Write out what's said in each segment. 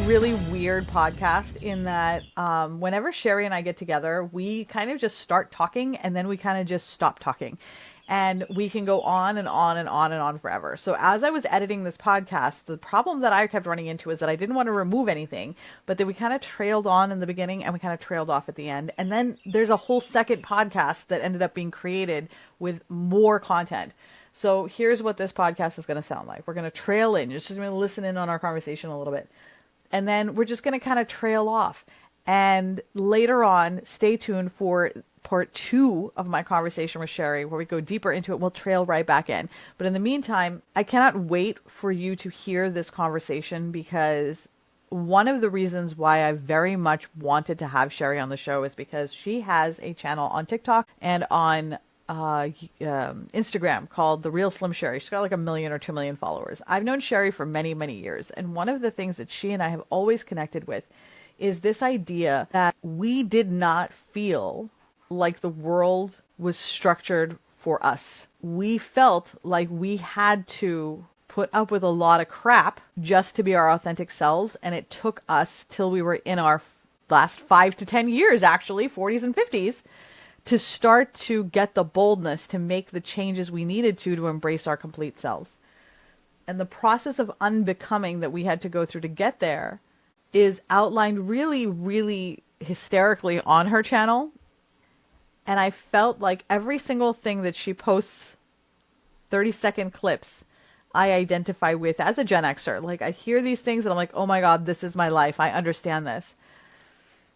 really weird podcast in that whenever Sherri and I get together, we kind of just start talking and then we kind of just stop talking. And we can go on and on and on and on forever. So as I was editing this podcast, the problem that I kept running into is that I didn't want to remove anything, but then we kind of trailed on in the beginning and we kind of trailed off at the end. And then there's a whole second podcast that ended up being created with more content. So here's what this podcast is going to sound like. We're going to trail in. You're just going to listen in on our conversation a little bit. And then we're just going to kind of trail off. And later on, stay tuned for part 2 of my conversation with Sherri, where we go deeper into it. We'll trail right back in. But in the meantime, I cannot wait for you to hear this conversation, because one of the reasons why I very much wanted to have Sherri on the show is because she has a channel on TikTok and on Instagram called the Real Slim Sherri. She's got like 1 million or 2 million followers. I've known Sherri for many, many years. And one of the things that she and I have always connected with is this idea that we did not feel like the world was structured for us. We felt like we had to put up with a lot of crap just to be our authentic selves. And it took us till we were in our last 5 to 10 years, actually, 40s and 50s, to start to get the boldness to make the changes we needed to embrace our complete selves. And the process of unbecoming that we had to go through to get there is outlined really, really hysterically on her channel. And I felt like every single thing that she posts, 30-second clips, I identify with as a Gen Xer. Like, I hear these things and I'm like, oh my God, this is my life. I understand this.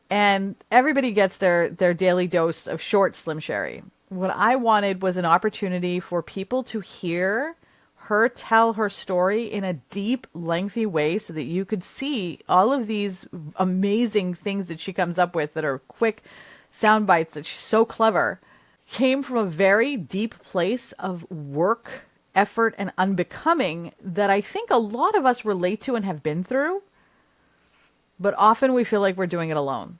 And everybody gets their daily dose of short Slim Sherri. What I wanted was an opportunity for people to hear her tell her story in a deep, lengthy way so that you could see all of these amazing things that she comes up with that are quick sound bites, that she's so clever, came from a very deep place of work, effort, and unbecoming that I think a lot of us relate to and have been through. But often we feel like we're doing it alone.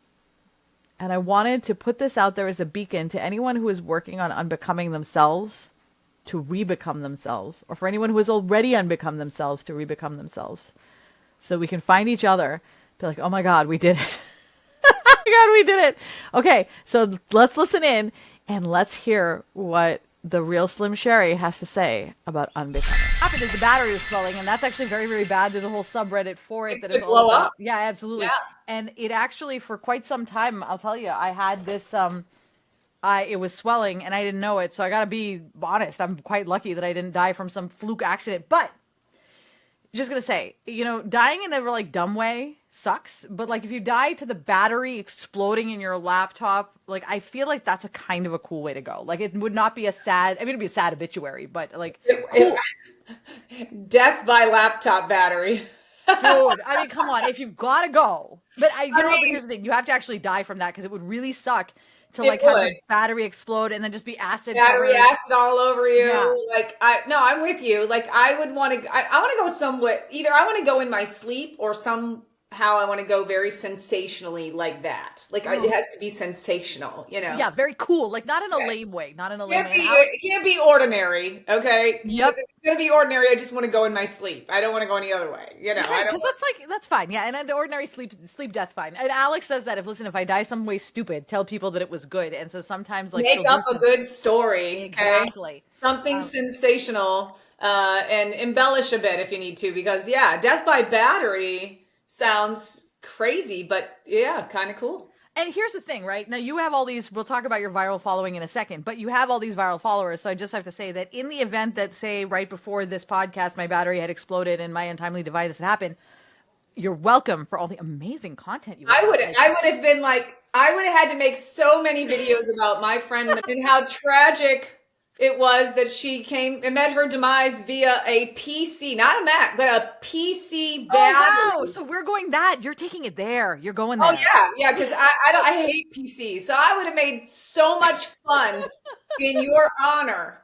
And I wanted to put this out there as a beacon to anyone who is working on unbecoming themselves to re-become themselves, or for anyone who has already unbecome themselves to re-become themselves. So we can find each other, be like, oh my God, we did it. Oh my God, we did it. Okay, so let's listen in and let's hear what the Real Slim Sherri has to say about unbecoming. What happened is the battery was swelling, and that's actually very, very bad. There's a whole subreddit for it that is all about. Up. Yeah, absolutely. Yeah. And it actually, for quite some time, I'll tell you, I had this, it was swelling and I didn't know it. So I gotta be honest, I'm quite lucky that I didn't die from some fluke accident. But just gonna say, dying in a like dumb way sucks. But like if you die to the battery exploding in your laptop, like I feel like that's a kind of a cool way to go. Like it would not be a sad, it'd be a sad obituary, but like cool. Death by laptop battery. Dude, I mean, come on, if you've got to go. But but here's the thing, you have to actually die from that, because it would really suck to like have the battery explode and then just be acid all over you. Yeah. Like I'm with you. Like I would want to, I want to go somewhere. Either I want to go in my sleep or somehow I want to go very sensationally like that. Like it has to be sensational, Yeah, very cool. Like not in a lame way. Not in a lame way. It can't be ordinary. Okay. Yep. If it's gonna be ordinary, I just want to go in my sleep. I don't want to go any other way. Because that's fine. Yeah, and the ordinary sleep death fine. And Alex says that if I die some way stupid, tell people that it was good. And so sometimes like make up a good story. Exactly. Okay? Something sensational, and embellish a bit if you need to, because death by battery sounds crazy, but yeah, kind of cool. And here's the thing, right? Now you have all these, we'll talk about your viral following in a second, but you have all these viral followers. So I just have to say that in the event that, say, right before this podcast, my battery had exploded and my untimely device had happened, you're welcome for all the amazing content you I would have been like, I would have had to make so many videos about my friend and how tragic it was that she came and met her demise via a PC, not a Mac, but a PC battery. Oh, wow. So we're going that. You're taking it there. You're going there. Oh, yeah, because I hate PCs. So I would have made so much fun in your honor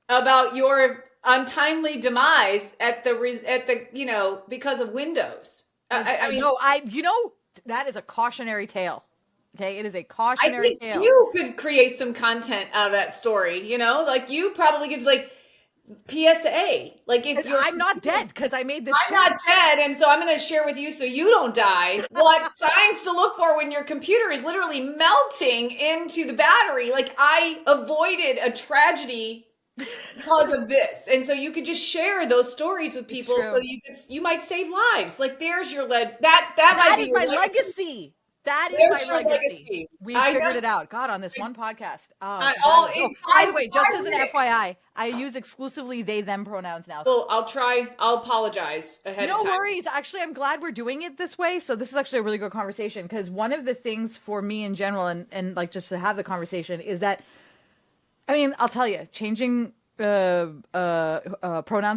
about your untimely demise at the because of Windows. I mean, that is a cautionary tale. Okay, it is a cautionary tale. You could create some content out of that story, like you probably could PSA. Like if you're I'm not dead because I made this I'm change. not dead, and so I'm going to share with you so you don't die. What signs to look for when your computer is literally melting into the battery. Like I avoided a tragedy because of this, and so you could just share those stories with It's people, so true. you might save lives. Like there's your that might That be is your my legacy. legacy. That is my There's your legacy. legacy. We I know. figured it out. God, on this one podcast. Oh, All God. in Oh, by the five way, just as an minutes. FYI, I use exclusively they, them pronouns now. Well, I'll apologize ahead of No time. worries. Actually, I'm glad we're doing it this way. So this is actually a really good conversation because one of the things for me in general and like just to have the conversation is that, I mean, I'll tell you, changing pronouns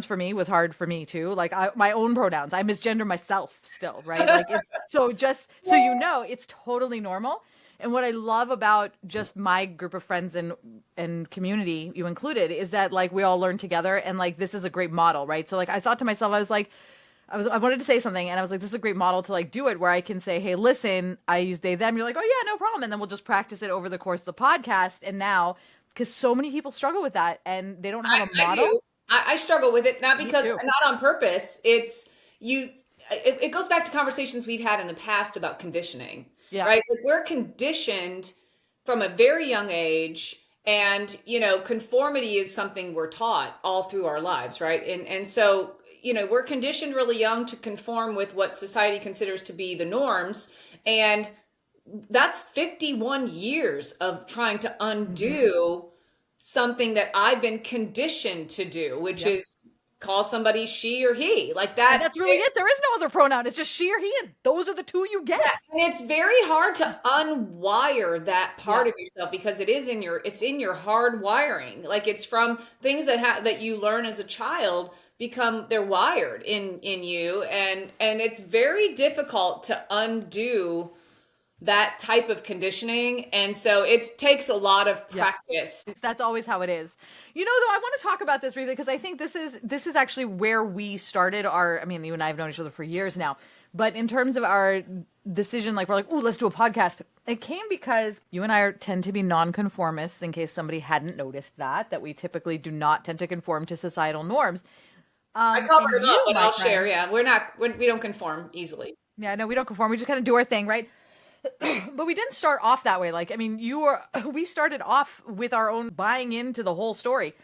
for me was hard for me too. Like my own pronouns, I misgender myself still, right? Like it's so just so you know, it's totally normal. And what I love about just my group of friends and community, you included, is that like we all learn together and like this is a great model, right? So like I thought to myself, I wanted to say something and I was like, this is a great model to like do it where I can say, hey, listen, I use they, them. You're like, oh yeah, no problem. And then we'll just practice it over the course of the podcast. And now, because so many people struggle with that and they don't have a I model. do. I struggle with it, not Me because too. not on purpose. It's you. It goes back to conversations we've had in the past about conditioning, Yeah. right? Like we're conditioned from a very young age, and conformity is something we're taught all through our lives, right? And so we're conditioned really young to conform with what society considers to be the norms, and that's 51 years of trying to undo something that I've been conditioned to do, which Yep. is call somebody she or he. Like And that. that's really it. There is no other pronoun. It's just she or he, and those are the two you Yeah, get. and it's very hard to unwire that part Yeah. of yourself because it's in your hard wiring. Like it's from things that you learn as a child become they're wired in you, and it's very difficult to undo that type of conditioning, and so it takes a lot of Yeah. practice. That's always how it is. You know, though, I want to talk about this briefly because I think this is actually where we started our. I mean, you and I have known each other for years now, but in terms of our decision, like we're like, oh, let's do a podcast. It came because you and tend to be nonconformists. In case somebody hadn't noticed that we typically do not tend to conform to societal norms. I covered And it up, you, but my I'll share. friend, Yeah, we don't conform easily. yeah, no, we don't conform. We just kind of do our thing, right? But we didn't start off that way. Like, I mean, we started off with our own buying into the whole story.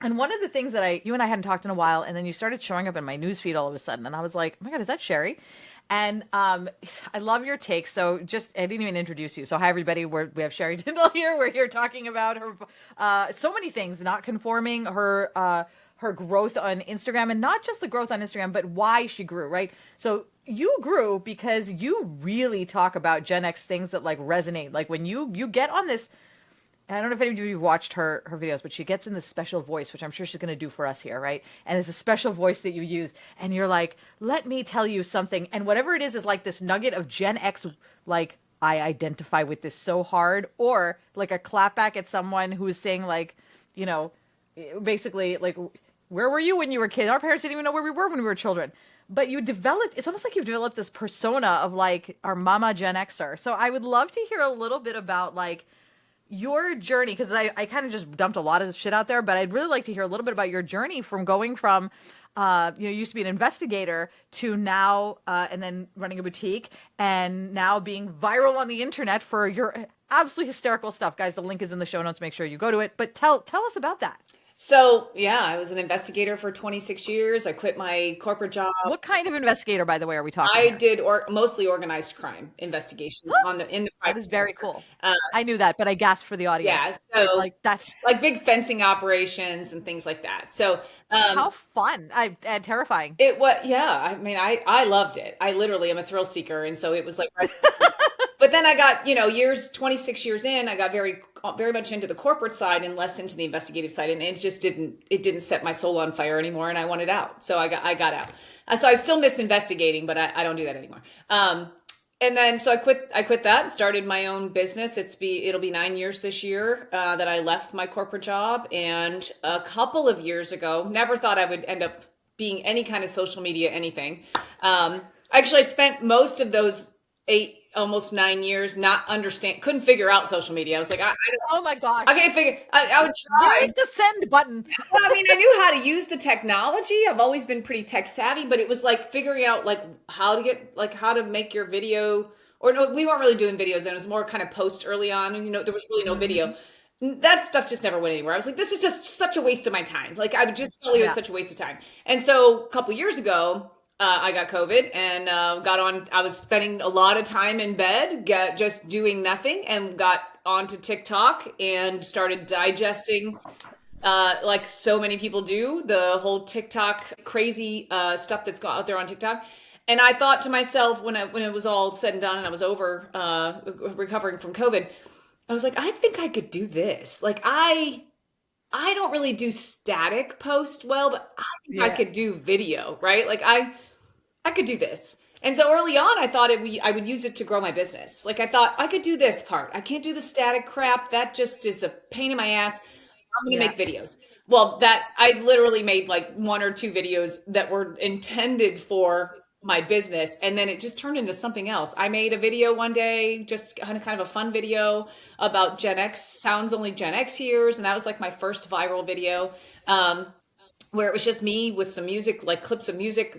And one of the things that you and I hadn't talked in a while, and then you started showing up in my newsfeed all of a sudden, and I was like, oh my God, is that Sherri? And I love your take. So I didn't even introduce you. So hi, everybody. We have Sherri Tyndall here. We're here talking about her, so many things, not conforming, her growth on Instagram, and not just the growth on Instagram, but why she grew, right? So you grew because you really talk about Gen X things that like resonate. Like when you get on this, and I don't know if any of you have watched her videos, but she gets in this special voice, which I'm sure she's going to do for us here, right? And it's a special voice that you use, and you're like, let me tell you something. And whatever it is like this nugget of Gen X, like, I identify with this so hard, or like a clapback at someone who's saying like, basically like, where were you when you were a kid? Our parents didn't even know where we were when we were children. But it's almost like you've developed this persona of like our mama Gen Xer. So I would love to hear a little bit about like your journey, because I kind of just dumped a lot of shit out there, but I'd really like to hear a little bit about your journey from going from, you used to be an investigator to now, and then running a boutique and now being viral on the internet for your absolutely hysterical stuff. Guys, the link is in the show notes. Make sure you go to it. But tell us about that. So yeah, I was an investigator for 26 years. I quit my corporate job. What kind of investigator, by the way, are we talking I here? did mostly organized crime investigation in the That private is very sector. cool. I knew that, but I gasped for the Yeah, audience. so Like that's like big fencing operations and things like that. So how fun and terrifying. it was, yeah. I mean, I loved it. I literally am a thrill seeker, and so it was like. But then I got, 26 years in, I got very, very much into the corporate side and less into the investigative side. And it didn't set my soul on fire anymore. And I wanted out. So I got out. So I still miss investigating, but I don't do that anymore. And then, so I quit that and started my own business. It'll be 9 years this year, that I left my corporate job. And a couple of years ago, never thought I would end up being any kind of social media, anything. Actually, I spent most of those almost 9 years, not couldn't figure out social media. I was like, Oh my gosh. I can't figure, I would try. Where's the send button? Well, I mean, I knew how to use the technology. I've always been pretty tech savvy, but it was like figuring out like how to make your video. Or no, we weren't really doing videos, and it was more kind of post early on, and there was really no video. That stuff just never went anywhere. I was like, this is just such a waste of my time. Like, I just felt it was such a waste of time. And so a couple years ago, I got COVID and got on. I was spending a lot of time in bed, just doing nothing, and got onto TikTok and started digesting, like so many people do, the whole TikTok crazy stuff that's out there on TikTok. And I thought to myself, when it was all said and done and I was over recovering from COVID, I was like, I think I could do this. Like, I don't really do static post well, but I think I could do video, right? Like, I could do this. And so early on, I thought I would use it to grow my business. Like, I thought I could do this part. I can't do the static crap. That just is a pain in my ass. I'm going to make videos. Well, I literally made like 1 or 2 videos that were intended for my business, and then it just turned into something else. I made a video one day, just kind of a fun video about Gen X, sounds only Gen X hears, and that was like my first viral video, where it was just me with some music, like clips of music,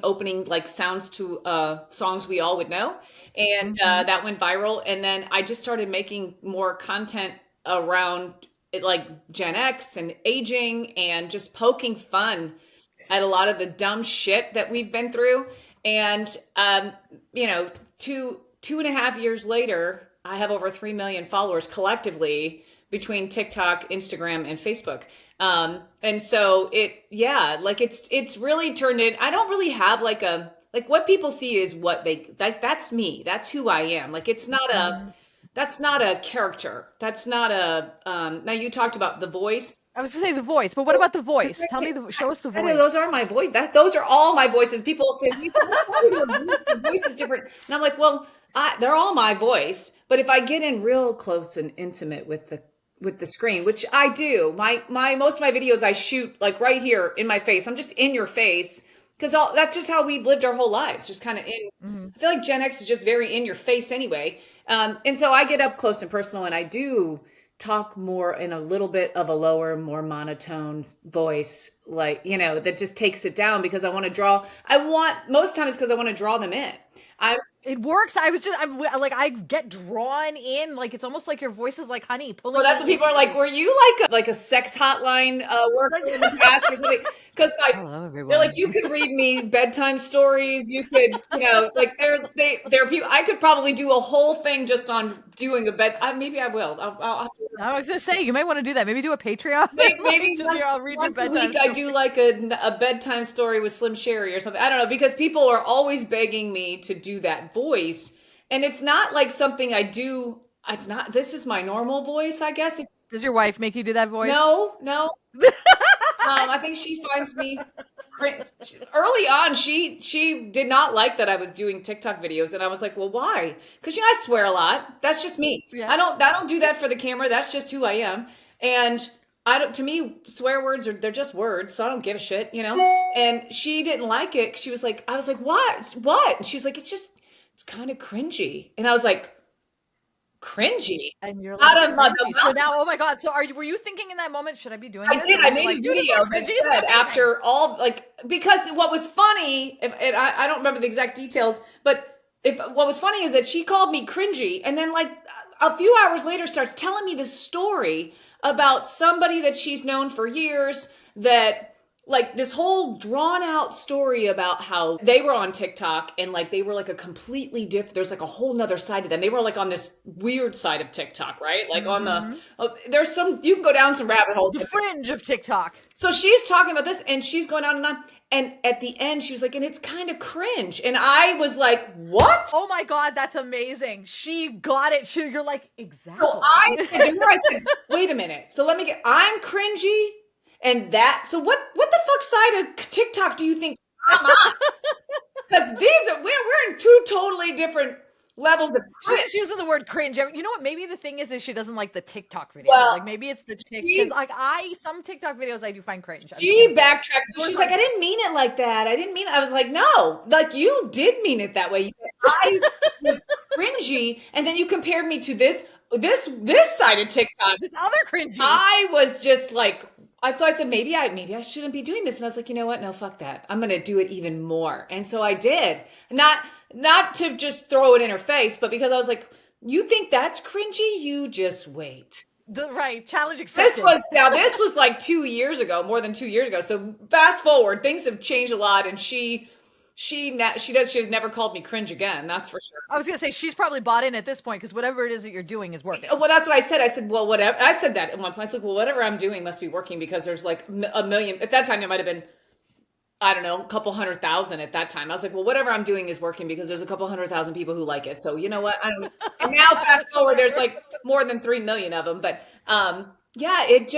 opening like sounds to songs we all would know, and that went viral. And then I just started making more content around it, like Gen X and aging, and just poking fun at a lot of the dumb shit that we've been through. And, 2.5 years later, I have over 3 million followers collectively between TikTok, Instagram, and Facebook. And so it's really turned in. I don't really have like what people see is what that's me. That's who I am. Like, that's not a character. That's not now you talked about the voice. I was gonna say the voice, but what about the voice? Tell me, show us the voice. Those are my voice. Those are all my voices. People say, the voice is different. And I'm like, well, they're all my voice. But if I get in real close and intimate with the screen, which I do, most of my videos I shoot like right here in my face. I'm just in your face, because that's just how we've lived our whole lives, just kind of in. I feel like Gen X is just very in your face anyway. And so I get up close and personal, and I do talk more in a little bit of a lower, more monotone voice, like, that just takes it down, because most times because I want to draw them in. It works. I get drawn in. Like, it's almost like your voice is like honey pulling. Well, that's what people are like. Were you like a sex hotline worker in the past or something? Because they're like, you could read me bedtime stories. You could, like they're people. I could probably do a whole thing just on doing a bed. Maybe I will. I was gonna say, you may want to do that. Maybe do a Patreon. Maybe I'll read once a week. I do like a bedtime story with Slim Sherri or something. I don't know, because people are always begging me to do that voice, and it's not like something I do. It's not. This is my normal voice, I guess. Does your wife make you do that voice? No. I think she finds me early on. She did not like that I was doing TikTok videos, and I was like, well, why? Because I swear a lot. That's just me. Yeah. I don't do that for the camera. That's just who I am. And to me, swear words they're just words, so I don't give a shit, And she didn't like it. She was like, I was like, what? And she was like, it's kind of cringy. And I was like, cringy? And you're like, so now, oh my God. So were you thinking in that moment, should I be doing this? I did. I made a video that said, after all, because what was funny, and I don't remember the exact details, but what was funny is that she called me cringy, and then like a few hours later starts telling me this story about somebody that she's known for years, that like this whole drawn out story about how they were on TikTok, and like they were like a completely different, there's like a whole nother side to them. They were like on this weird side of TikTok, right? Like on there's you can go down some rabbit holes. The fringe of TikTok. So she's talking about this, and she's going on and on. And at the end, she was like, and it's kind of cringe. And I was like, what? Oh my God, that's amazing. She got it. You're like, exactly. So I said, wait a minute. So I'm cringy. And so what the fuck side of TikTok do you think I'm on? Because we're in two totally different levels of She's cringe. just using the word cringe. You know what? Maybe the thing is she doesn't like the TikTok videos. Well, Like maybe it's the tick because she like some TikTok videos I do find cringe. I'm just she gonna say. backtracked. So she's like, I didn't mean it like that. I didn't mean it. I was like, no, like you did mean it that way. You said I was cringy, and then you compared me to this side of TikTok. This other cringy. I was just like, so I said, maybe I shouldn't be doing this. And I was like, you know what? No, fuck that. I'm going to do it even more. And so I did. Not to just throw it in her face, but because I was like, you think that's cringy? You just wait. The right challenge accepted. This was like 2 years ago, more than 2 years ago. So fast forward, things have changed a lot, and she has never called me cringe again. That's for sure. I was gonna say she's probably bought in at this point because whatever it is that you're doing is working. Well, that's what I said. I said, well, whatever. I said that at one point. I said, well, whatever I'm doing must be working because there's like a million. At that time, it might have been, I don't know, a couple 100,000 at that time. I was like, well, whatever I'm doing is working because there's a couple 100,000 people who like it. So you know what? I don't. And now fast forward, there's like more than 3 million of them. But yeah, it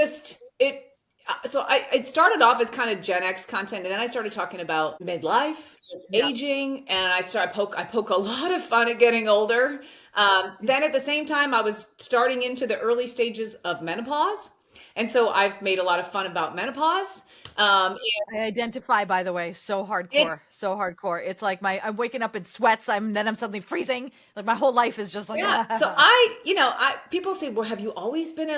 started off as kind of Gen X content, and then I started talking about midlife, just aging, and I poke a lot of fun at getting older. Then at the same time, I was starting into the early stages of menopause, and so I've made a lot of fun about menopause. I identify, by the way, so hardcore. It's like I'm waking up in sweats. Then I'm suddenly freezing. Like my whole life is just like, yeah. So people say, well, have you always been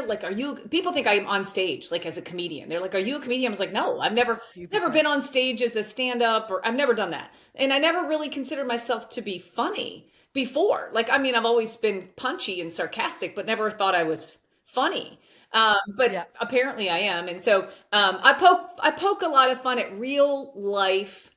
people think I'm on stage, like as a comedian. They're like, are you a comedian? I was like, no, I've never been on stage as a stand-up, or I've never done that. And I never really considered myself to be funny before. Like, I mean, I've always been punchy and sarcastic, but never thought I was funny. But apparently I am. And so, I poke a lot of fun at real life.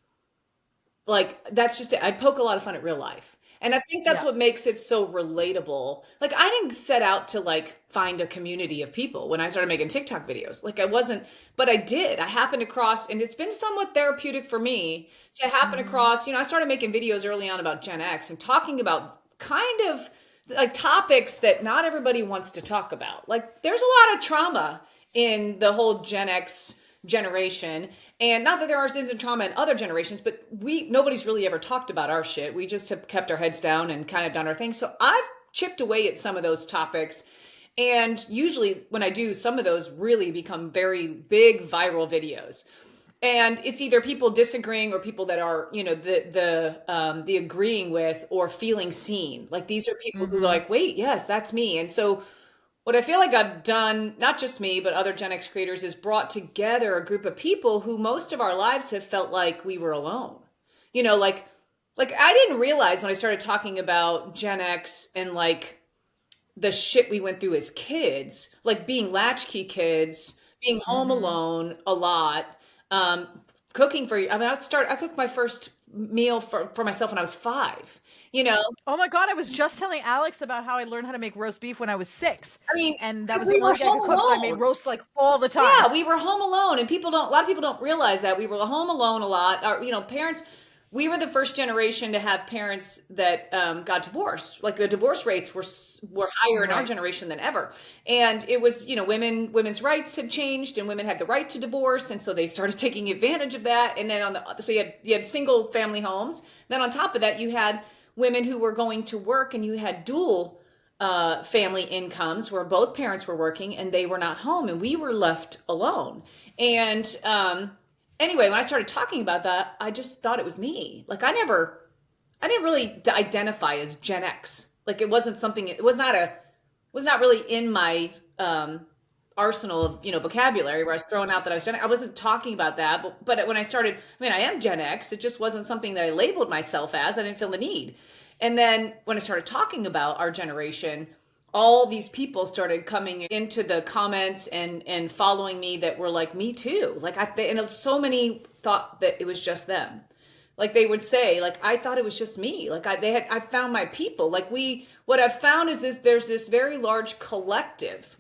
Like, that's just it. I poke a lot of fun at real life. And I think that's what makes it so relatable. Like, I didn't set out to like find a community of people when I started making TikTok videos. Like, I wasn't, but I did. I happened across, and it's been somewhat therapeutic for me to happen across, I started making videos early on about Gen X and talking about kind of like topics that not everybody wants to talk about. Like, there's a lot of trauma in the whole Gen X generation, and not that there isn't trauma in other generations, but nobody's really ever talked about our shit. We just have kept our heads down and kind of done our thing. So I've chipped away at some of those topics, and usually when I do, some of those really become very big viral videos. And it's either people disagreeing or people that are, the agreeing with or feeling seen. Like, these are people who are like, wait, yes, that's me. And so what I feel like I've done, not just me, but other Gen X creators, is brought together a group of people who most of our lives have felt like we were alone. Like I didn't realize when I started talking about Gen X and like the shit we went through as kids, like being latchkey kids, being home alone a lot, cooking I cooked my first meal for myself when I was 5, Oh my God, I was just telling Alex about how I learned how to make roast beef when I was 6. I mean, and that was we the were only thing I could home cook, so I alone. made roast like all the time. Yeah, we were home alone, and a lot of people don't realize that we were home alone a lot. Our, parents, we were the first generation to have parents that got divorced. Like, the divorce rates were higher in our generation than ever. And it was, women's rights had changed, and women had the right to divorce, and so they started taking advantage of that. And then so you had single family homes. Then on top of that, you had women who were going to work, and you had dual family incomes where both parents were working and they were not home, and we were left alone. And anyway, when I started talking about that, I just thought it was me. Like, I didn't really identify as Gen X. Like, it wasn't something, it was not really in my arsenal of, vocabulary where I was throwing out that I was Gen X. I wasn't talking about that. But when I started, I am Gen X. It just wasn't something that I labeled myself as. I didn't feel the need. And then when I started talking about our generation, all these people started coming into the comments and following me that were like, me too. Like, and so many thought that it was just them. Like, they would say, like, I thought it was just me. Like, I found my people. Like, what I've found is there's this very large collective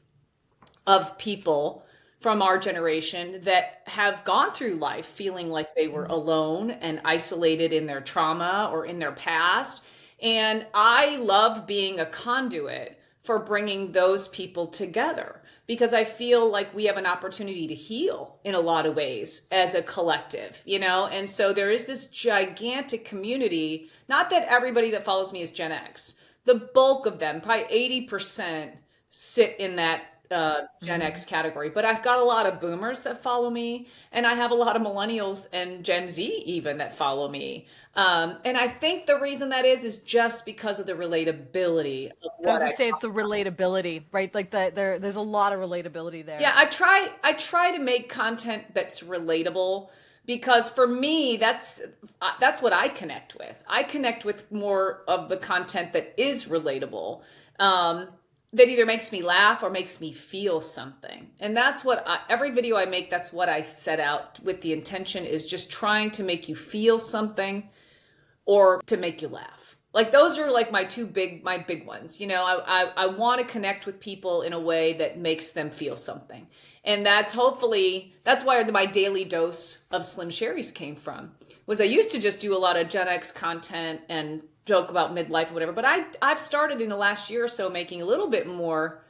of people from our generation that have gone through life feeling like they were alone and isolated in their trauma or in their past. And I love being a conduit for bringing those people together, because I feel like we have an opportunity to heal in a lot of ways as a collective, you know? And so there is this gigantic community, not that everybody that follows me is Gen X. The bulk of them, probably 80%, sit in that Gen Mm-hmm. X category. But I've got a lot of boomers that follow me, and I have a lot of millennials and Gen Z even that follow me. And I think the reason that is just because of the relatability of I was what to I say it's talk the about. relatability, right? Like there's a lot of relatability Yeah, there. I try to make content that's relatable, because for me that's what I connect with. I connect with more of the content that is relatable. That either makes me laugh or makes me feel something. And that's every video I make, that's what I set out with. The intention is just trying to make you feel something or to make you laugh. Like those are like my big ones. You know, I want to connect with people in a way that makes them feel something. And that's why my daily dose of Slim Sherry's came from. Was I used to just do a lot of Gen X content and joke about midlife or whatever, but I've started in the last year or so making a little bit more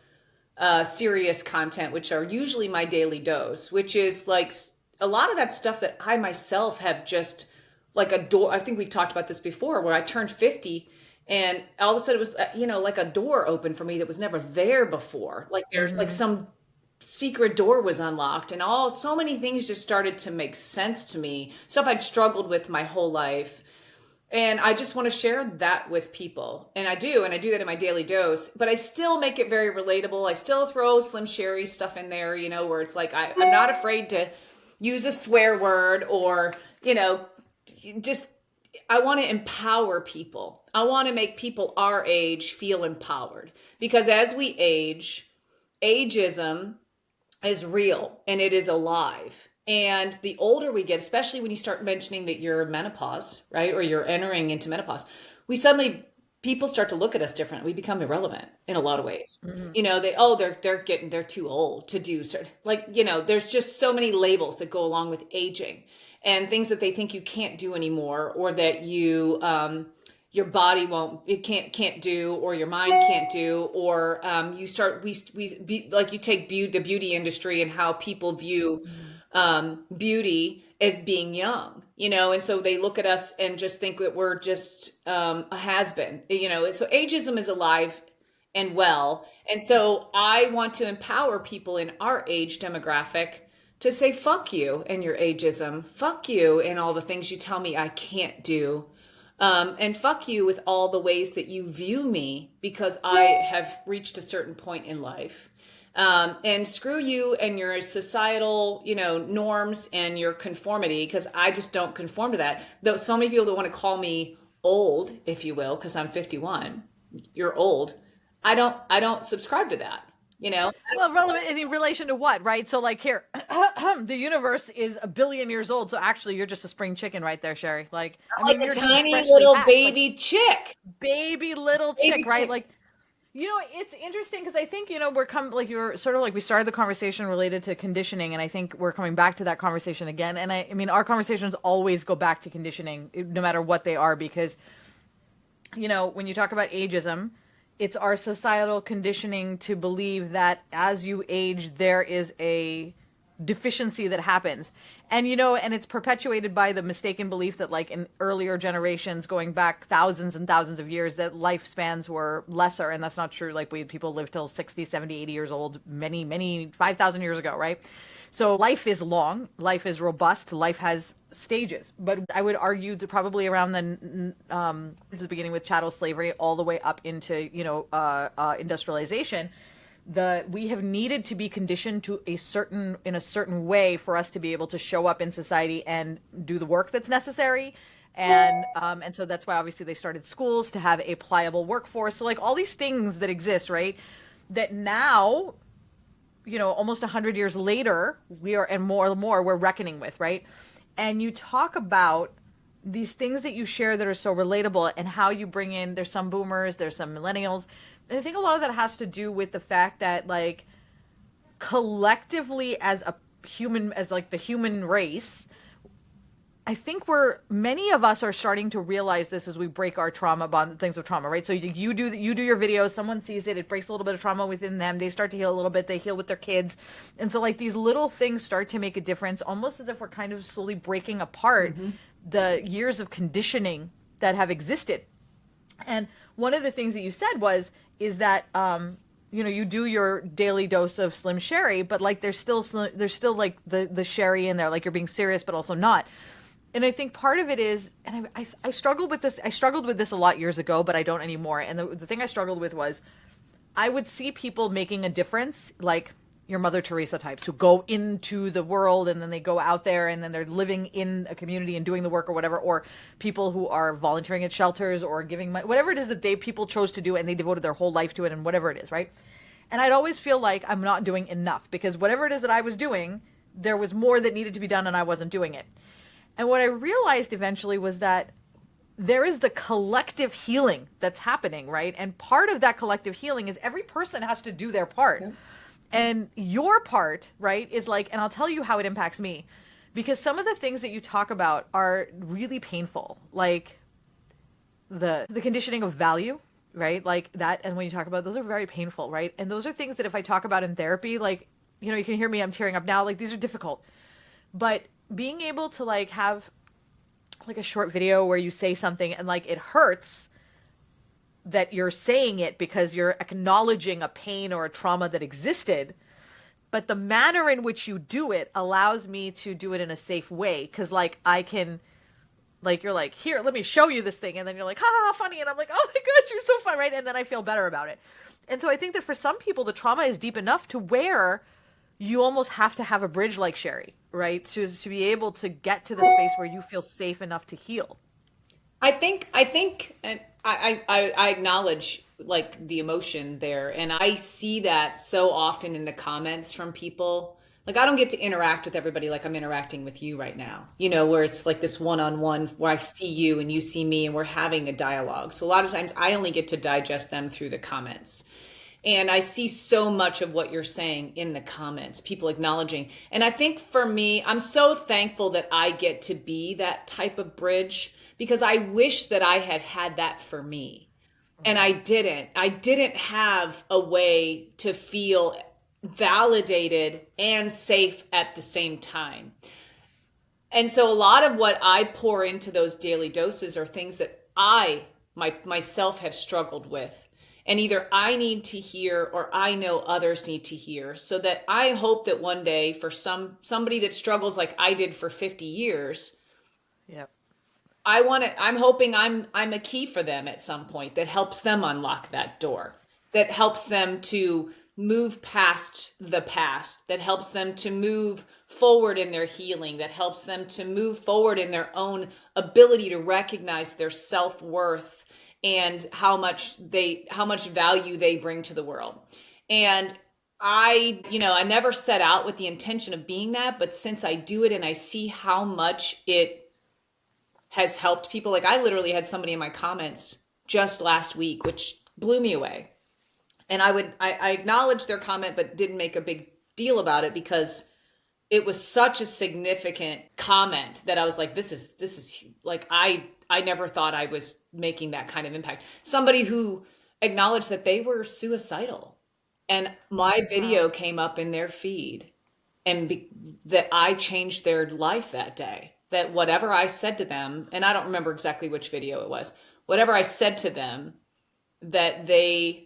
serious content, which are usually my daily dose, which is like a lot of that stuff that I myself have just like a door. I think we've talked about this before, where I turned 50 and all of a sudden it was, like a door open for me that was never there before. Like there's like Mm-hmm. some secret door was unlocked, and so many things just started to make sense to me. Stuff I'd struggled with my whole life, and I just want to share that with people. And I do that in my daily dose, but I still make it very relatable. I still throw Slim Sherry stuff in there, where it's like I'm not afraid to use a swear word, or, just I want to empower people. I want to make people our age feel empowered, because as we age, ageism is real and it is alive. And the older we get, especially when you start mentioning that you're menopause, right? Or you're entering into menopause, people start to look at us different. We become irrelevant in a lot of ways. Mm-hmm. They're too old to do certain, there's just so many labels that go along with aging, and things that they think you can't do anymore, or that your body won't, it can't do, or your mind can't do, or you start we be, like you take the beauty industry and how people view beauty as being young, and so they look at us and just think that we're just a has-been, so ageism is alive and well. And so I want to empower people in our age demographic to say, fuck you and your ageism, fuck you and all the things you tell me I can't do, and fuck you with all the ways that you view me because I have reached a certain point in life. And screw you and your societal, norms and your conformity, because I just don't conform to that. Though so many people that want to call me old, if you will, because I'm 51, you're old. I don't subscribe to that. Well, relevant in relation to what, right? So, like here, the universe is a billion years old. So actually, you're just a spring chicken right there, Sherry. Like, I Like mean, a you're just tiny freshly little hatched, like baby chick. baby little Baby chick, right? chick. Like, it's interesting because I think, we're coming, like, you're sort of like, we started the conversation related to conditioning, and I think we're coming back to that conversation again. And I mean, our conversations always go back to conditioning, no matter what they are, because when you talk about ageism, it's our societal conditioning to believe that as you age, there is a deficiency that happens. And it's perpetuated by the mistaken belief that, like, in earlier generations, going back thousands and thousands of years, that lifespans were lesser. And that's not true. Like, people live till 60, 70, 80 years old, many 5,000 years ago, right? So life is long, life is robust, life has stages. But I would argue that probably around this is beginning with chattel slavery all the way up into industrialization, we have needed to be conditioned to in a certain way for us to be able to show up in society and do the work that's necessary. And so that's why obviously they started schools to have a pliable workforce. So, like, all these things that exist, right? That now, almost 100 years later, we are, and more, we're reckoning with, right? And you talk about these things that you share that are so relatable, and how you bring in, there's some boomers, there's some millennials. And I think a lot of that has to do with the fact that, like, collectively as like the human race, I think many of us are starting to realize this as we break our trauma bond, things of trauma, right? So you do your videos, someone sees it, it breaks a little bit of trauma within them. They start to heal a little bit. They heal with their kids. And so like these little things start to make a difference, almost as if we're kind of slowly breaking apart the years of conditioning that have existed. And one of the things that you said is that you do your daily dose of Slim Sherry, but like there's still like the sherry in there, like you're being serious but also not. And I think part of it is, and I struggled with this. I struggled with this a lot years ago, but I don't anymore. And the thing I struggled with was I would see people making a difference, like your Mother Teresa types who go into the world and then they go out there and then they're living in a community and doing the work or whatever, or people who are volunteering at shelters or giving money, whatever it is that people chose to do and they devoted their whole life to it and whatever it is, right? And I'd always feel like I'm not doing enough because whatever it is that I was doing, there was more that needed to be done and I wasn't doing it. And what I realized eventually was that there is the collective healing that's happening, right? And part of that collective healing is every person has to do their part. Yeah. And your part, right, is like, and I'll tell you how it impacts me, because some of the things that you talk about are really painful, like the conditioning of value, right? Like that. And when you talk about those are very painful, right? And those are things that if I talk about in therapy, like, you can hear me, I'm tearing up now, like these are difficult. But being able to like have like a short video where you say something and like it hurts that you're saying it because you're acknowledging a pain or a trauma that existed, but the manner in which you do it allows me to do it in a safe way. Because like I can, like you're like, here, let me show you this thing, and then you're like, ha ha, funny, and I'm like, oh my god, you're so fun, right? And then I feel better about it. And so I think that for some people the trauma is deep enough to where you almost have to have a bridge like Sherri, right? To be able to get to the space where you feel safe enough to heal. I think, and I acknowledge like the emotion there, and I see that so often in the comments from people. Like I don't get to interact with everybody like I'm interacting with you right now, where it's like this one-on-one where I see you and you see me and we're having a dialogue. So a lot of times I only get to digest them through the comments. And I see so much of what you're saying in the comments, people acknowledging. And I think for me, I'm so thankful that I get to be that type of bridge because I wish that I had had that for me. And I didn't. I didn't have a way to feel validated and safe at the same time. And so a lot of what I pour into those daily doses are things that myself have struggled with. And either I need to hear or I know others need to hear, so that I hope that one day for somebody that struggles like I did for 50 years, yep. I'm hoping I'm a key for them at some point that helps them unlock that door, that helps them to move past the past, that helps them to move forward in their healing, that helps them to move forward in their own ability to recognize their self-worth and how much value they bring to the world. And I never set out with the intention of being that, but since I do it and I see how much it has helped people, like I literally had somebody in my comments just last week, which blew me away. And I acknowledged their comment, but didn't make a big deal about it because it was such a significant comment that I was like, this is like, I never thought I was making that kind of impact. Somebody who acknowledged that they were suicidal and my video came up in their feed and that I changed their life that day, that whatever I said to them, and I don't remember exactly which video it was, whatever I said to them, that they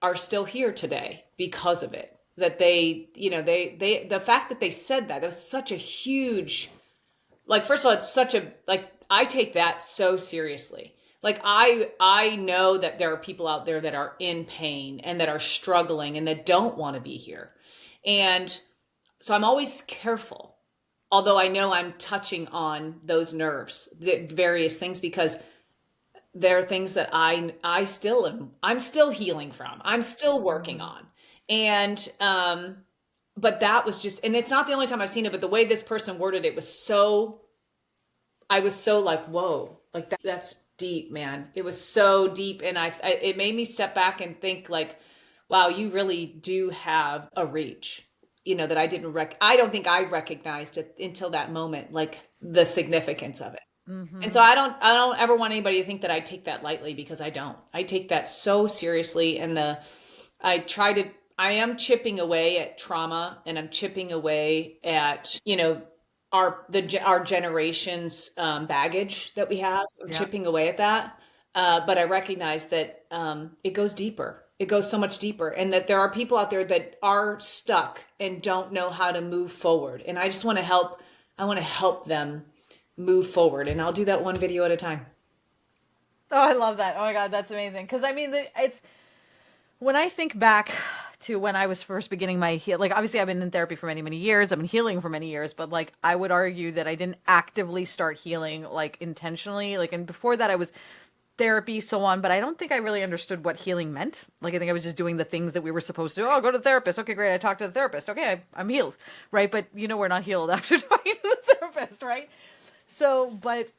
are still here today because of it. That they the fact that they said that was such a huge, like, first of all, it's such a, like, I take that so seriously. Like I know that there are people out there that are in pain and that are struggling and that don't want to be here. And so I'm always careful, although I know I'm touching on those nerves, various things, because there are things that I'm still healing from. I'm still working on. And but that was just, and it's not the only time I've seen it, but the way this person worded it was so, I was so like, whoa, like that's deep, man. It was so deep. And it made me step back and think like, wow, you really do have a reach. that I don't think I recognized it until that moment, like the significance of it. And so Mm-hmm. I don't ever want anybody to think that I take that lightly, because I don't. I take that so seriously. And I try to, I am chipping away at trauma, and I'm chipping away at, our generation's baggage that we have. I'm Yeah. chipping away at that. But I recognize that it goes deeper. It goes so much deeper, and that there are people out there that are stuck and don't know how to move forward. And I just want to help. I want to help them move forward, and I'll do that one video at a time. Oh, I love that. Oh my God, that's amazing. Because I mean, it's when I think back to when I was first beginning my like obviously I've been in therapy for many many years. I've been healing for many years, but like I would argue that I didn't actively start healing like intentionally. Like and before that I was therapy so on, but I don't think I really understood what healing meant. Like I think I was just doing the things that we were supposed to do. Oh, go to the therapist. Okay, great. I talked to the therapist. Okay, I'm healed, right? But we're not healed after talking to the therapist, right? So, but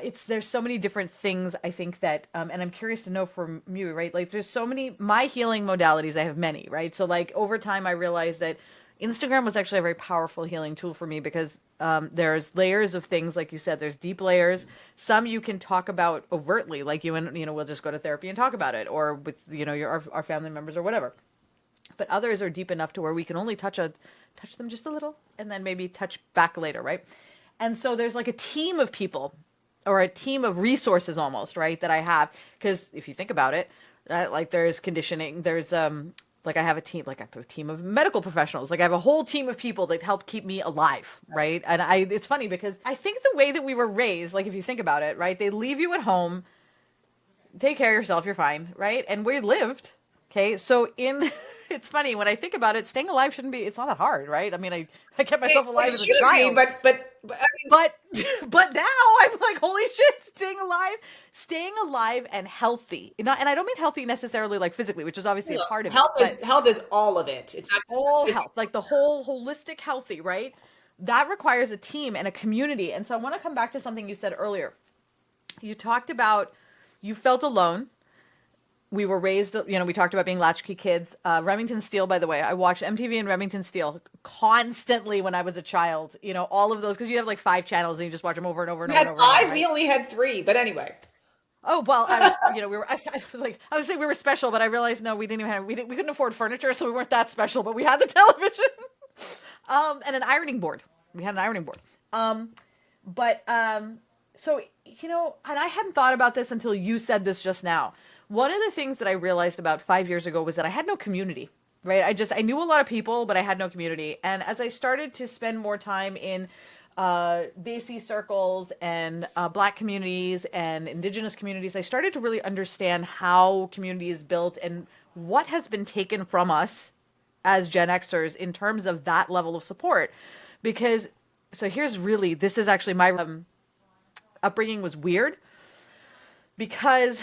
it's there's so many different things I think that, and I'm curious to know from you, right? Like, there's so many my healing modalities. I have many, right? So, like over time, I realized that Instagram was actually a very powerful healing tool for me because there's layers of things, like you said. There's deep layers. Some you can talk about overtly, like you and we'll just go to therapy and talk about it, or with our family members or whatever. But others are deep enough to where we can only touch them just a little, and then maybe touch back later, right? And so there's like a team of people or a team of resources almost, right, that I have. Because if you think about it, like there's conditioning, there's like I have a team of medical professionals. Like I have a whole team of people that help keep me alive, right? And it's funny because I think the way that we were raised, like if you think about it, right, they leave you at home, take care of yourself, you're fine, right? And we lived, okay? So it's funny when I think about it, staying alive it's not that hard, right? I mean, I kept myself It alive as a shouldn't be, child. but I mean, But but now I'm like, holy shit, staying alive and healthy. And I don't mean healthy necessarily like physically, which is obviously a look, part of it, health but is health is all of it. It's not all just health, like the whole holistic healthy, right? That requires a team and a community. And so I want to come back to something you said earlier. You talked about you felt alone. We were raised, we talked about being latchkey kids. Remington Steele, by the way, I watched MTV and Remington Steele constantly when I was a child. All of those, because you have like 5 channels and you just watch them over and over and we over had and over again, five. We right? only had three, but anyway. Oh well, I was, we were. I was like, I would say we were special, but I realized no, we didn't even have. We couldn't afford furniture, so we weren't that special. But we had the television, and an ironing board. We had an ironing board. But so and I hadn't thought about this until you said this just now. One of the things that I realized about 5 years ago was that I had no community. Right? I knew a lot of people, but I had no community. And as I started to spend more time in Desi circles and Black communities and Indigenous communities, I started to really understand how community is built and what has been taken from us as Gen Xers in terms of that level of support. Because, so this is actually my upbringing was weird because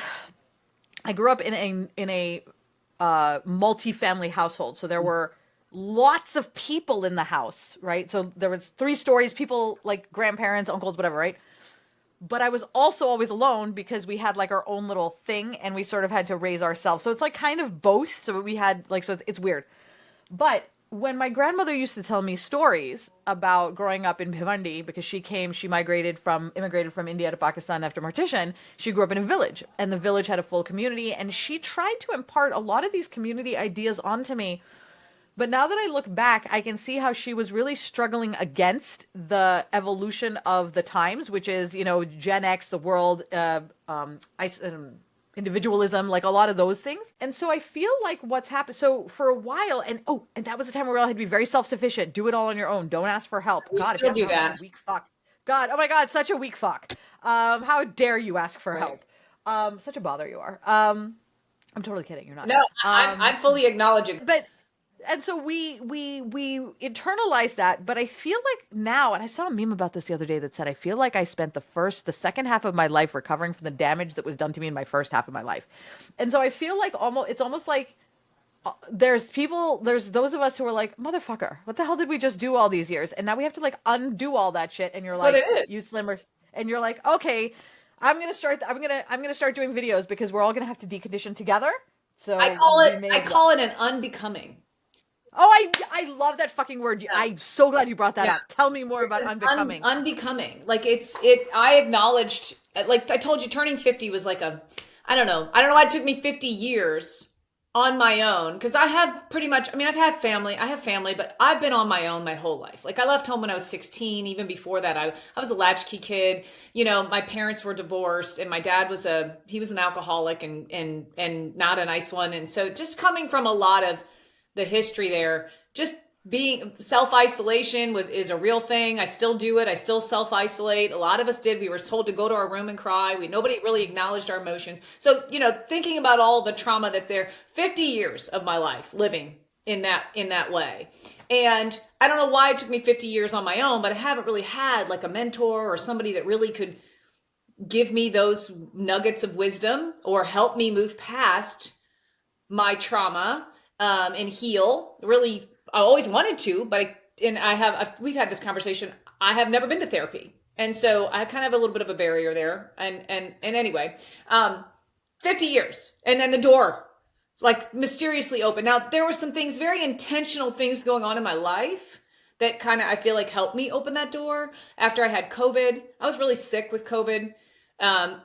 I grew up in a multi-family household. So there were lots of people in the house, right? So there was 3 stories, people like grandparents, uncles, whatever, right? But I was also always alone because we had like our own little thing and we sort of had to raise ourselves. So it's like kind of both. So we had like, so it's weird. But when my grandmother used to tell me stories about growing up in Bhiwandi, because she immigrated from India to Pakistan after partition, she grew up in a village, and the village had a full community, and she tried to impart a lot of these community ideas onto me. But now that I look back, I can see how she was really struggling against the evolution of the times, which is, Gen X, the world, individualism, like a lot of those things. And so I feel like what's happened. So for a while, and that was the time where we all had to be very self-sufficient, do it all on your own, don't ask for help. We God, if you still ask do for help, that. you're a weak fuck. God, oh my God, such a weak fuck. How dare you ask for Right. help? Such a bother you are. I'm totally kidding. You're not. No, I'm fully acknowledging. But and so we internalize that, but I feel like now, and I saw a meme about this the other day that said I feel like I spent the second half of my life recovering from the damage that was done to me in my first half of my life. And so I feel like it's almost like there's those of us who are like, motherfucker, what the hell did we just do all these years? And now we have to like undo all that shit. And you're That's what like, it is. you slimmer, and you're like, okay, I'm gonna start doing videos because we're all gonna have to decondition together. So we may I as well. call it an unbecoming. Oh, I love that fucking word. Yeah. I'm so glad you brought that Yeah. up. Tell me more It's about an unbecoming. unbecoming. Like I acknowledged, like I told you, turning 50 was like I don't know. I don't know why it took me 50 years on my own. Cause I have pretty much, I mean, I have family, but I've been on my own my whole life. Like I left home when I was 16. Even before that, I was a latchkey kid. You know, my parents were divorced and my dad he was an alcoholic and not a nice one. And so just coming from a lot of the history there, just being self-isolation is a real thing. I still do it. I still self-isolate. A lot of us did. We were told to go to our room and cry. Nobody really acknowledged our emotions. So, you know, thinking about all the trauma that's there, 50 years of my life living in that way. And I don't know why it took me 50 years on my own, but I haven't really had like a mentor or somebody that really could give me those nuggets of wisdom or help me move past my trauma and heal. Really, I always wanted to, but we've had this conversation. I have never been to therapy, and so I kind of have a little bit of a barrier there. And anyway, 50 years, and then the door like mysteriously opened. Now there were some things, very intentional things going on in my life that kind of I feel like helped me open that door. After I had COVID, I was really sick with COVID.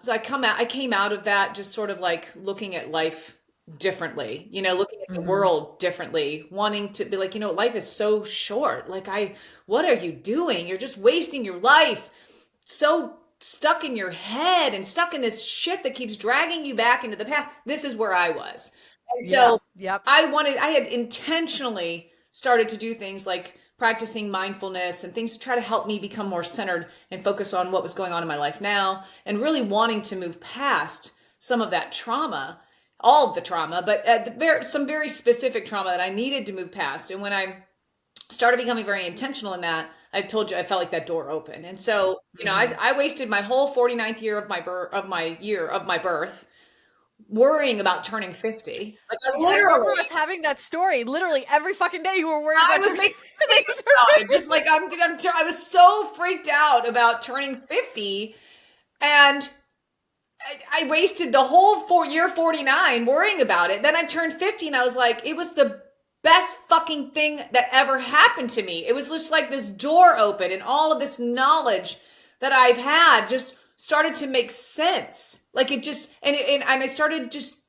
So I came out of that just sort of like looking at life differently, you know, looking at the Mm-hmm. world differently, wanting to be like, you know, life is so short. Like what are you doing? You're just wasting your life. So stuck in your head and stuck in this shit that keeps dragging you back into the past. This is where I was. And so Yep. Yep. I had intentionally started to do things like practicing mindfulness and things to try to help me become more centered and focus on what was going on in my life now and really wanting to move past some of that trauma, all of the trauma, but some very specific trauma that I needed to move past. And when I started becoming very intentional in that, I told you I felt like that door open. And so, you know, Mm-hmm. I wasted my whole 49th year of my birth worrying about turning 50. Like I remember us having that story. Literally every fucking day you were worried I about was turning making that you statements about it. Just like I was so freaked out about turning 50 and I wasted the whole year 49 worrying about it. Then I turned 50 and I was like, it was the best fucking thing that ever happened to me. It was just like this door open and all of this knowledge that I've had just started to make sense. Like it just, and I started just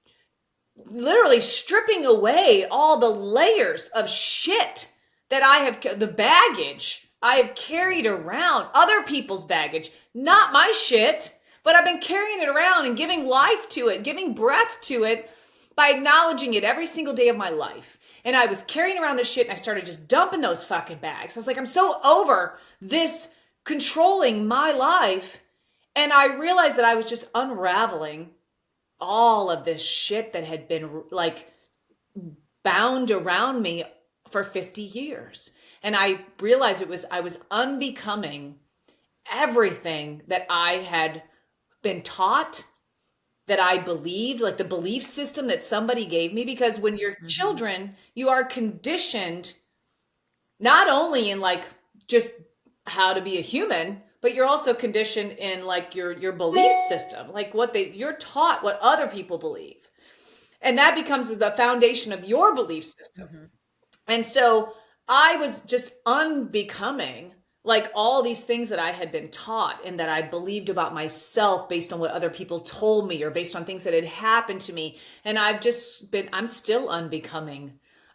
literally stripping away all the layers of shit that the baggage I have carried around, other people's baggage, not my shit, but I've been carrying it around and giving life to it, giving breath to it by acknowledging it every single day of my life. And I was carrying around this shit and I started just dumping those fucking bags. I was like, I'm so over this controlling my life. And I realized that I was just unraveling all of this shit that had been like bound around me for 50 years. And I realized I was unbecoming everything that I had been taught, that I believed, like the belief system that somebody gave me. Because when you're Mm-hmm. children, you are conditioned not only in like just how to be a human, but you're also conditioned in like your belief system, like you're taught what other people believe. And that becomes the foundation of your belief system. Mm-hmm. And so I was just unbecoming like all these things that I had been taught and that I believed about myself based on what other people told me or based on things that had happened to me. And I'm still unbecoming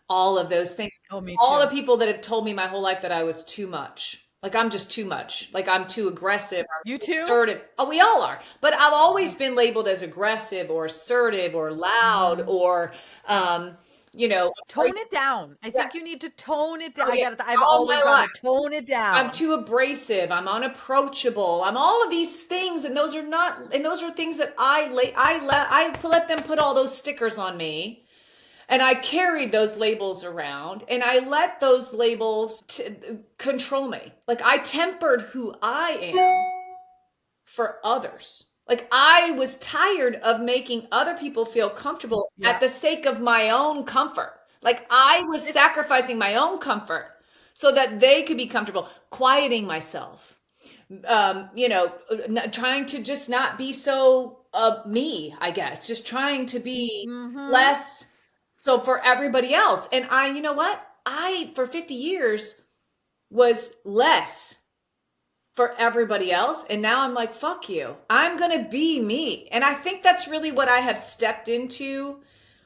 all of those things. Oh, me All the too. people that have told me my whole life that I was too much. Like I'm just too much. Like I'm too aggressive. I'm You too too? assertive. Oh, we all are. But I've always been labeled as aggressive or assertive or loud Mm-hmm. or, um, you know, Tone it down. I yeah. think you need to tone it down. Oh I yeah. got it. I've All my always gotten life. it. Tone it I'm down. too abrasive. I'm unapproachable. I'm all of these things, and those are things that I let them put all those stickers on me, and I carried those labels around, and I let those labels control me. Like I tempered who I am for others. Like I was tired of making other people feel comfortable at Yeah. the sake of my own comfort. Like I was It's sacrificing my own comfort so that they could be comfortable, quieting myself. You know, trying to just not be so me, I guess, just trying to be mm-hmm. less so for everybody else. And you know what? I for 50 years was less for everybody else. And now I'm like, fuck you. I'm going to be me. And I think that's really what I have stepped into.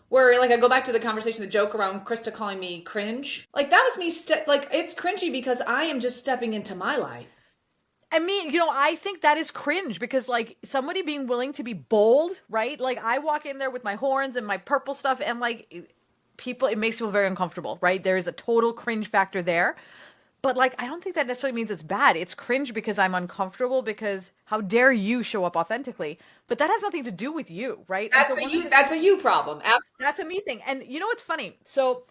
Where like I go back to the conversation, the joke around Krista calling me cringe. Like that was me like it's cringy because I am just stepping into my light. I mean, I think that is cringe because, like, somebody being willing to be bold, right? Like, I walk in there with my horns and my purple stuff, and, like, people, it makes people very uncomfortable, right? There is a total cringe factor there. But, like, I don't think that necessarily means it's bad. It's cringe because I'm uncomfortable because how dare you show up authentically? But that has nothing to do with you, right? And so That's a you. That's a you problem. that's a me thing. And you know what's funny? So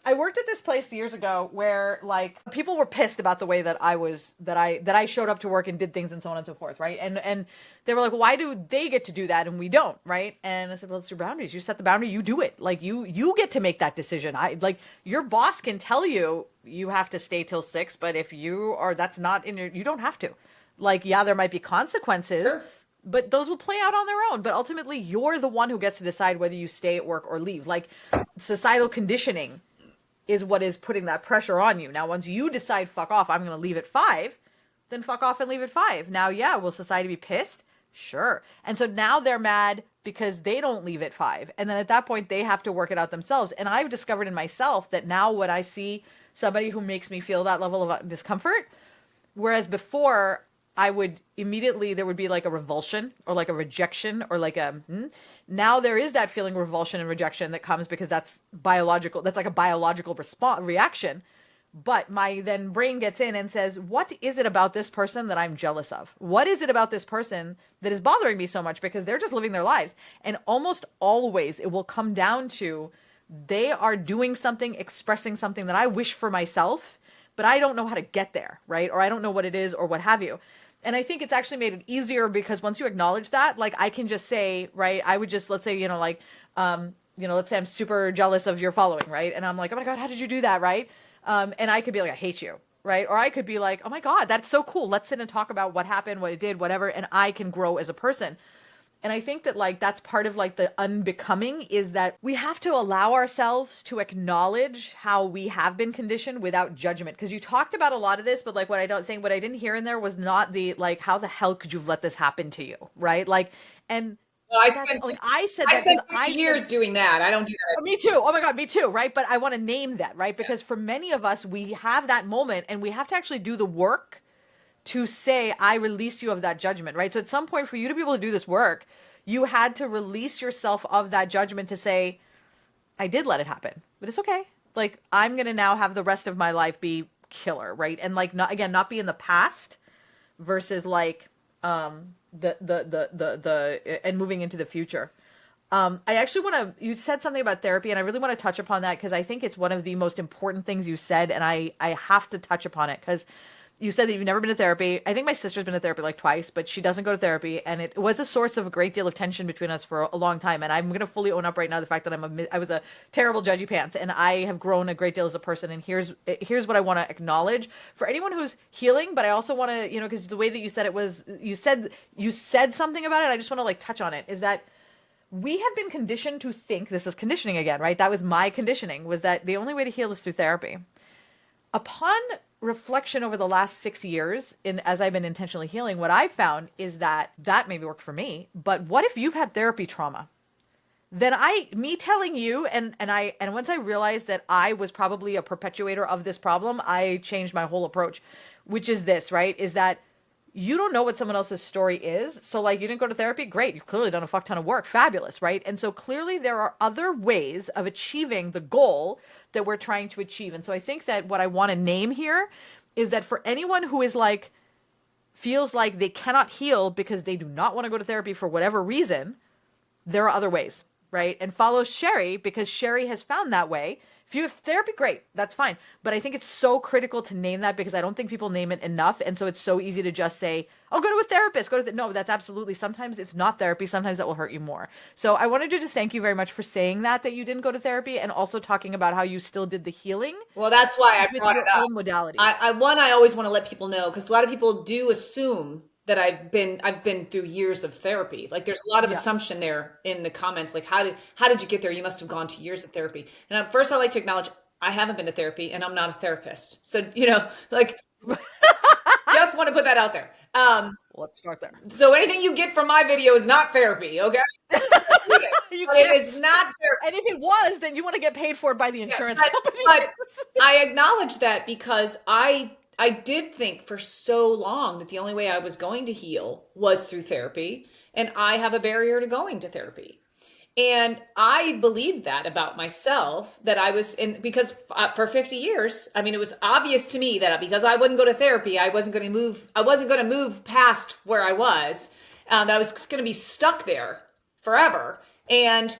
I worked at this place years ago where like people were pissed about the way that I showed up to work and did things and so on and so forth, right? And they were like, why do they get to do that and we don't, right? And I said, well, it's your boundaries. You set the boundary, you do it. Like you get to make that decision. I like your boss can tell you you have to stay till 6, but if you are that's not in your you don't have to. Like, yeah, there might be consequences. Sure. But those will play out on their own. But ultimately, you're the one who gets to decide whether you stay at work or leave. Like, societal conditioning is what is putting that pressure on you. Now, once you decide, fuck off, I'm going to leave at 5, then fuck off and leave at 5. Now, yeah, will society be pissed? Sure. And so now they're mad because they don't leave at 5. And then at that point, they have to work it out themselves. And I've discovered in myself that now when I see somebody who makes me feel that level of discomfort, whereas before I would immediately, there would be like a revulsion or like a rejection or like now there is that feeling of revulsion and rejection that comes because that's biological. That's like a biological reaction. But my then brain gets in and says, what is it about this person that I'm jealous of? What is it about this person that is bothering me so much? Because they're just living their lives. And almost always it will come down to they are doing something, expressing something that I wish for myself, but I don't know how to get there, right? Or I don't know what it is or what have you. And I think it's actually made it easier because once you acknowledge that, like I can just say, right, I would just, let's say, let's say I'm super jealous of your following, right? And I'm like, oh my God, how did you do that, right? And I could be like, I hate you, right? Or I could be like, oh my God, that's so cool. Let's sit and talk about what happened, what it did, whatever. And I can grow as a person. And I think that like that's part of like the unbecoming is that we have to allow ourselves to acknowledge how we have been conditioned without judgment. Because you talked about a lot of this, but like what I didn't hear in there was not the like how the hell could you let this happen to you, right? Like, and Well, I that's spent like I said I that spent because 50 years doing that. I don't do that. me too. Oh my God, me too, right? But I want to name that, right? Because for many of us, we have that moment and we have to actually do the work to say, I release you of that judgment, right? So at some point for you to be able to do this work, you had to release yourself of that judgment to say, I did let it happen, but it's okay. Like, I'm going to now have the rest of my life be killer, right? And like, not be in the past versus like, and moving into the future. I actually want to, you said something about therapy and I really want to touch upon that because I think it's one of the most important things you said. And I have to touch upon it because you said that you've never been to therapy. I think my sister's been to therapy like twice, but she doesn't go to therapy. And it was a source of a great deal of tension between us for a long time. And I'm going to fully own up right now the fact that I was a terrible judgy pants and I have grown a great deal as a person. And here's what I want to acknowledge for anyone who's healing. But I also want to, because the way that you said it was, you said something about it. I just want to like touch on it is that we have been conditioned to think this is conditioning again, right? That was my conditioning was that the only way to heal is through therapy. Upon reflection over the last 6 years as I've been intentionally healing, what I've found is that maybe worked for me, but what if you've had therapy trauma? Then me telling you, and once I realized that I was probably a perpetuator of this problem, I changed my whole approach, which is this, right? Is that you don't know what someone else's story is. So like you didn't go to therapy. Great. You've clearly done a fuck ton of work. Fabulous. Right. And so clearly there are other ways of achieving the goal that we're trying to achieve. And so I think that what I want to name here is that for anyone who is like, feels like they cannot heal because they do not want to go to therapy for whatever reason, there are other ways. Right. And follow Sherri because Sherri has found that way. If you have therapy, great, that's fine. But I think it's so critical to name that because I don't think people name it enough. And so it's so easy to just say, oh, go to a therapist, no, that's absolutely, sometimes it's not therapy. Sometimes that will hurt you more. So I wanted to just thank you very much for saying that you didn't go to therapy and also talking about how you still did the healing. Well, that's why I with brought your it up. own modality. I always want to let people know because a lot of people do assume that I've been through years of therapy. Like there's a lot of assumption there in the comments. Like how did you get there? You must have gone to years of therapy. And first I like to acknowledge I haven't been to therapy and I'm not a therapist. So, like, just want to put that out there. Let's start there. So anything you get from my video is not therapy, okay? You But it can't. is not therapy. And if it was, then you want to get paid for it by the Yeah, insurance but, company. but I acknowledge that because I did think for so long that the only way I was going to heal was through therapy, and I have a barrier to going to therapy. And I believed that about myself, that I was in, because for 50 years, I mean, it was obvious to me that because I wouldn't go to therapy, I wasn't going to move past where I was, that I was going to be stuck there forever. And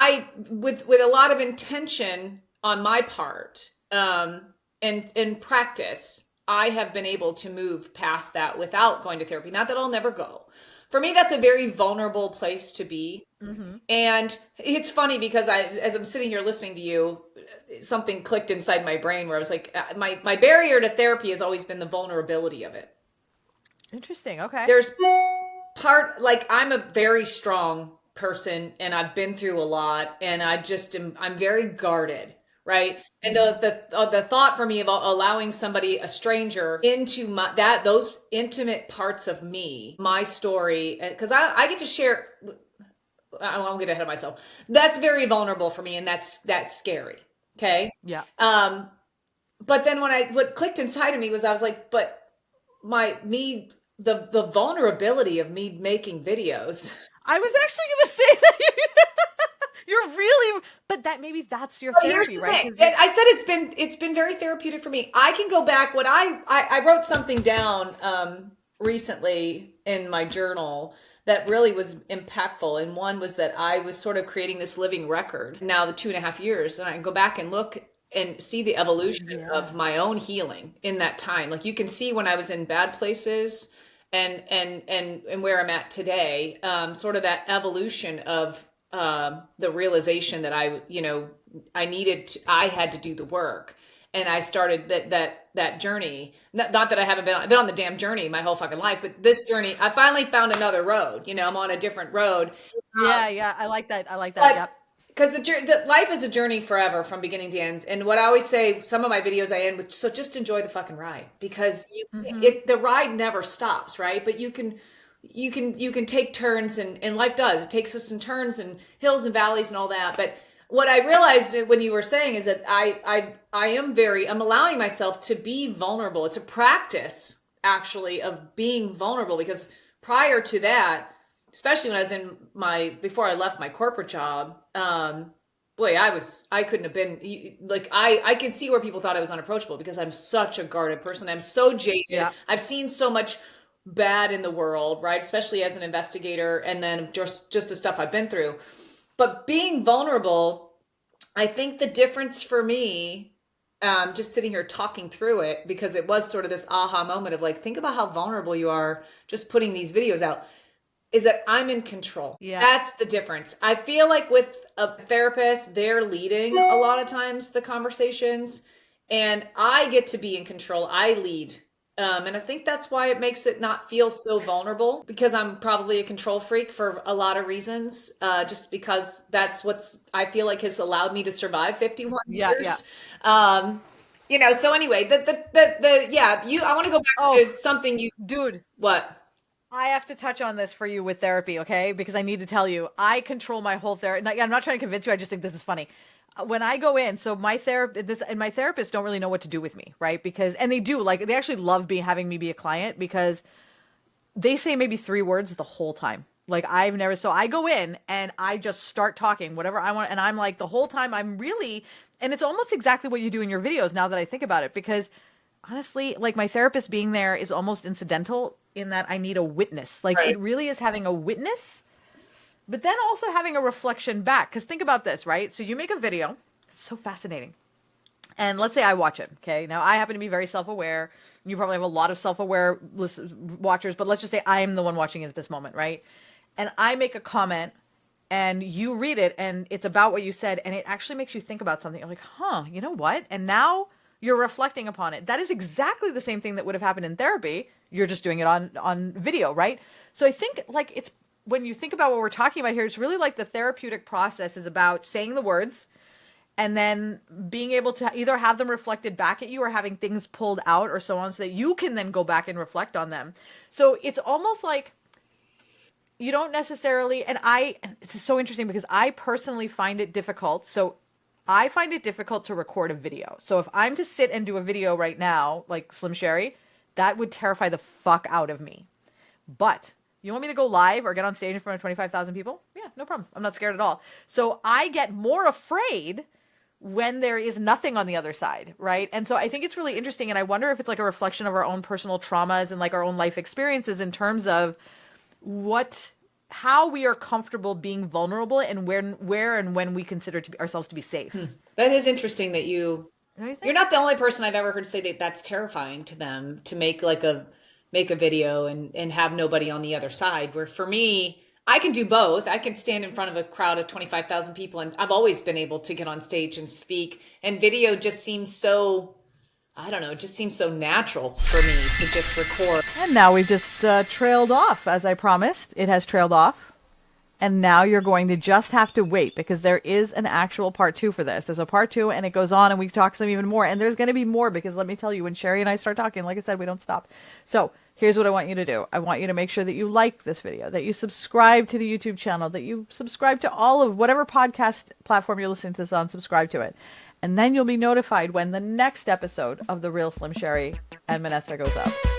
with a lot of intention on my part, and in practice, I have been able to move past that without going to therapy. Not that I'll never go. For me, that's a very vulnerable place to be. Mm-hmm. And it's funny because as I'm sitting here listening to you, something clicked inside my brain where I was like, my barrier to therapy has always been the vulnerability of it. Interesting. Okay. There's like, I'm a very strong person and I've been through a lot, and I'm very guarded. Right. And the thought for me about allowing a stranger into those intimate parts of me, my story, because I get to share. I won't get ahead of myself. That's very vulnerable for me, and that's scary. Okay. Yeah. But then what clicked inside of me was, I was like, but the vulnerability of me making videos. I was actually going to say that you're really, but maybe that's your Here's therapy, the right? thing. I said it's been very therapeutic for me. I can go back. What I wrote something down recently in my journal that really was impactful. And one was that I was sort of creating this living record now, the 2.5 years, and I can go back and look and see the evolution of my own healing in that time. Like, you can see when I was in bad places and where I'm at today, sort of that evolution of the realization that I had to do the work. And I started that journey. Not that I haven't I've been on the damn journey my whole fucking life, but this journey, I finally found another road. I'm on a different road. Yeah, I like that. Yep. Because the life is a journey forever from beginning to end. And what I always say, some of my videos I end with, so just enjoy the fucking ride, because the ride never stops, right? But you can take turns, and life does. It takes us in turns and hills and valleys and all that. But what I realized when you were saying is that I'm allowing myself to be vulnerable. It's a practice, actually, of being vulnerable, because prior to that, especially when I was before I left my corporate job, boy, I couldn't have been, like, I can see where people thought I was unapproachable, because I'm such a guarded person. I'm so jaded. Yeah. I've seen so much bad in the world, right? Especially as an investigator, and then just the stuff I've been through. But being vulnerable, I think the difference for me, just sitting here talking through it, because it was sort of this aha moment of like, think about how vulnerable you are just putting these videos out, is that I'm in control. Yeah. That's the difference. I feel like with a therapist, they're leading a lot of times the conversations, and I get to be in control. I lead. And I think that's why it makes it not feel so vulnerable, because I'm probably a control freak for a lot of reasons, just because that's I feel like has allowed me to survive 51 years. Yeah. So anyway, I want to go back to something dude. What? I have to touch on this for you with therapy, okay? Because I need to tell you, I control my whole therapy. I'm not trying to convince you. I just think this is funny. When I go in, so my therapists don't really know what to do with me, right? And they do, like, they actually love having me be a client, because they say maybe 3 words the whole time. Like, so I go in and I just start talking whatever I want. And I'm like, the whole time and it's almost exactly what you do in your videos now that I think about it, because honestly, like, my therapist being there is almost incidental, in that I need a witness. Like, It really is having a witness, but then also having a reflection back. Because think about this, right? So you make a video. It's so fascinating. And let's say I watch it, okay? Now, I happen to be very self-aware. You probably have a lot of self-aware watchers, but let's just say I'm the one watching it at this moment, right? And I make a comment, and you read it, and it's about what you said, and it actually makes you think about something. You're like, huh, you know what? And now you're reflecting upon it. That is exactly the same thing that would have happened in therapy. You're just doing it on video, right? So I think, like, when you think about what we're talking about here, it's really like the therapeutic process is about saying the words, and then being able to either have them reflected back at you or having things pulled out or so on, so that you can then go back and reflect on them. So it's almost like you don't necessarily, and it's so interesting because I personally find it difficult. So I find it difficult to record a video. So if I'm to sit and do a video right now, like Slim Sherri, that would terrify the fuck out of me. But you want me to go live or get on stage in front of 25,000 people? Yeah, no problem. I'm not scared at all. So I get more afraid when there is nothing on the other side, right? And so I think it's really interesting, and I wonder if it's like a reflection of our own personal traumas and like our own life experiences in terms of how we are comfortable being vulnerable, and where and when we consider ourselves to be safe. That is interesting that Don't you think? you're not the only person I've ever heard say that that's terrifying to them, to make make a video and have nobody on the other side. Where for me, I can do both. I can stand in front of a crowd of 25,000 people, and I've always been able to get on stage and speak. And video just seems so, I don't know, it just seems so natural for me to just record. And now we've just trailed off, as I promised. It has trailed off. And now you're going to just have to wait, because there is an actual part 2 for this. There's a part 2, and it goes on, and we talk some even more. And there's going to be more, because let me tell you, when Sherri and I start talking, like I said, we don't stop. So here's what I want you to do. I want you to make sure that you like this video, that you subscribe to the YouTube channel, that you subscribe to all of whatever podcast platform you're listening to this on, subscribe to it. And then you'll be notified when the next episode of The Real Slim Sherri and Vanessa goes up.